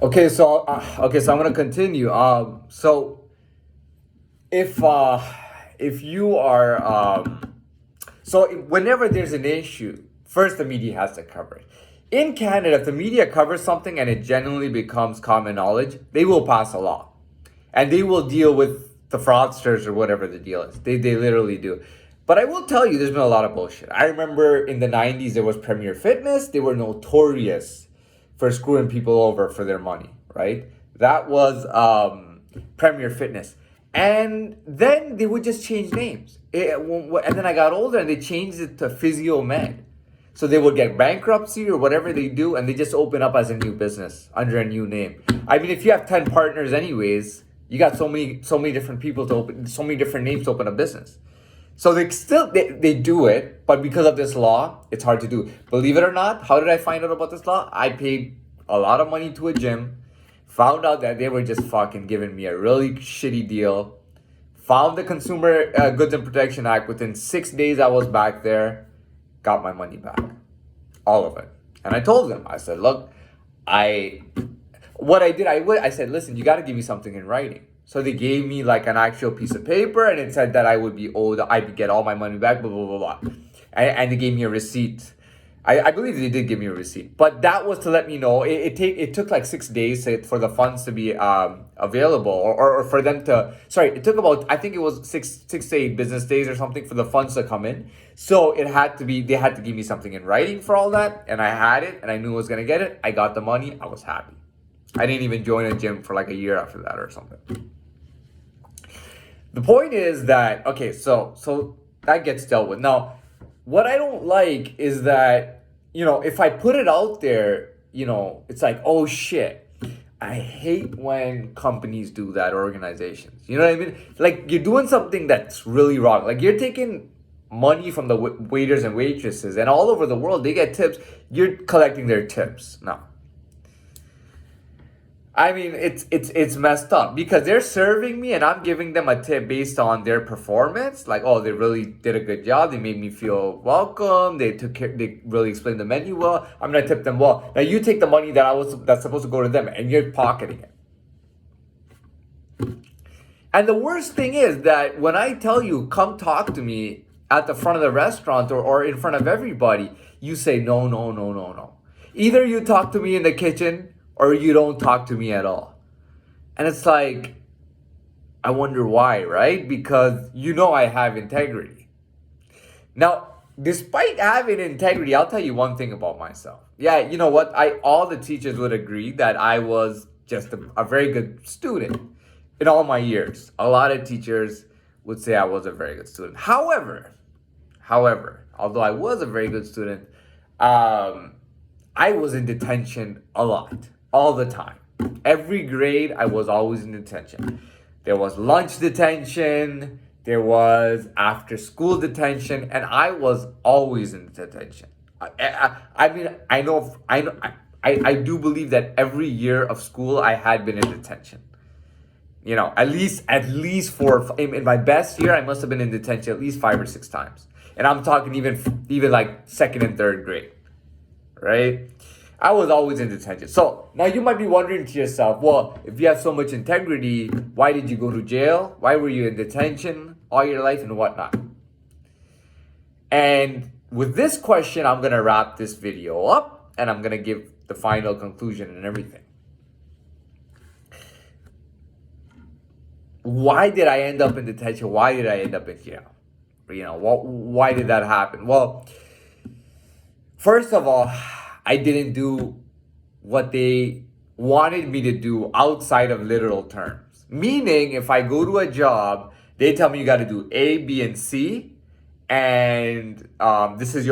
So I'm gonna continue. If you are so whenever there's an issue, first the media has to cover it. In Canada, if the media covers something and it genuinely becomes common knowledge, they will pass a law, and they will deal with the fraudsters or whatever the deal is. They literally do. But I will tell you, there's been a lot of bullshit. I remember in the 90s there was Premier Fitness. They were notorious for screwing people over for their money, right? That was Premier Fitness. And then they would just change names. And then I got older and they changed it to Physio Med. So they would get bankruptcy or whatever they do, and they just open up as a new business under a new name. I mean, if you have 10 partners anyways, you got so many different people to open, so many different names to open a business. So they do it, but because of this law, it's hard to do. Believe it or not, how did I find out about this law? I paid a lot of money to a gym, found out that they were just fucking giving me a really shitty deal, found the Consumer Goods and Protection Act. Within 6 days, I was back there, got my money back, all of it. And I told them, I said, look, I said, listen, you got to give me something in writing. So they gave me like an actual piece of paper, and it said that I would be owed, I would get all my money back, blah, blah, blah, blah. And they gave me a receipt. I believe they did give me a receipt, but that was to let me know it took like 6 days for the funds to be available, or for them to, sorry, it took about, I think it was six to 8 business days or something for the funds to come in. So they had to give me something in writing for all that, and I had it, and I knew I was gonna get it. I got the money. I was happy. I didn't even join a gym for like a year after that or something. The point is that, okay, so that gets dealt with. Now, what I don't like is that, if I put it out there, it's like, oh shit. I hate when companies do that, or organizations. You know what I mean? Like, you're doing something that's really wrong. Like, you're taking money from the waiters and waitresses, and all over the world, they get tips. You're collecting their tips. No. I mean, it's messed up because they're serving me and I'm giving them a tip based on their performance. Like, oh, they really did a good job. They made me feel welcome. They took care. They really explained the menu well. I'm gonna tip them well. Now you take the money that's supposed to go to them and you're pocketing it. And the worst thing is that when I tell you, come talk to me at the front of the restaurant, or in front of everybody, you say no, no, no, no, no. Either you talk to me in the kitchen, or you don't talk to me at all. And it's like, I wonder why, right? Because I have integrity. Now, despite having integrity, I'll tell you one thing about myself. Yeah, you know what? All the teachers would agree that I was just a very good student in all my years. A lot of teachers would say I was a very good student. However, although I was a very good student, I was in detention a lot. All the time. Every grade, I was always in detention. There was lunch detention, there was after school detention, and I was always in detention. I do believe that every year of school I had been in detention. At least in my best year, I must have been in detention at least 5 or 6 times. And I'm talking even like second and third grade, right? I was always in detention. So now you might be wondering to yourself, well, if you have so much integrity, why did you go to jail? Why were you in detention all your life and whatnot? And with this question, I'm going to wrap this video up and I'm going to give the final conclusion and everything. Why did I end up in detention? Why did I end up in jail? Why did that happen? Well, first of all, I didn't do what they wanted me to do outside of literal terms. Meaning, if I go to a job, they tell me you got to do A, B, and C, and this is your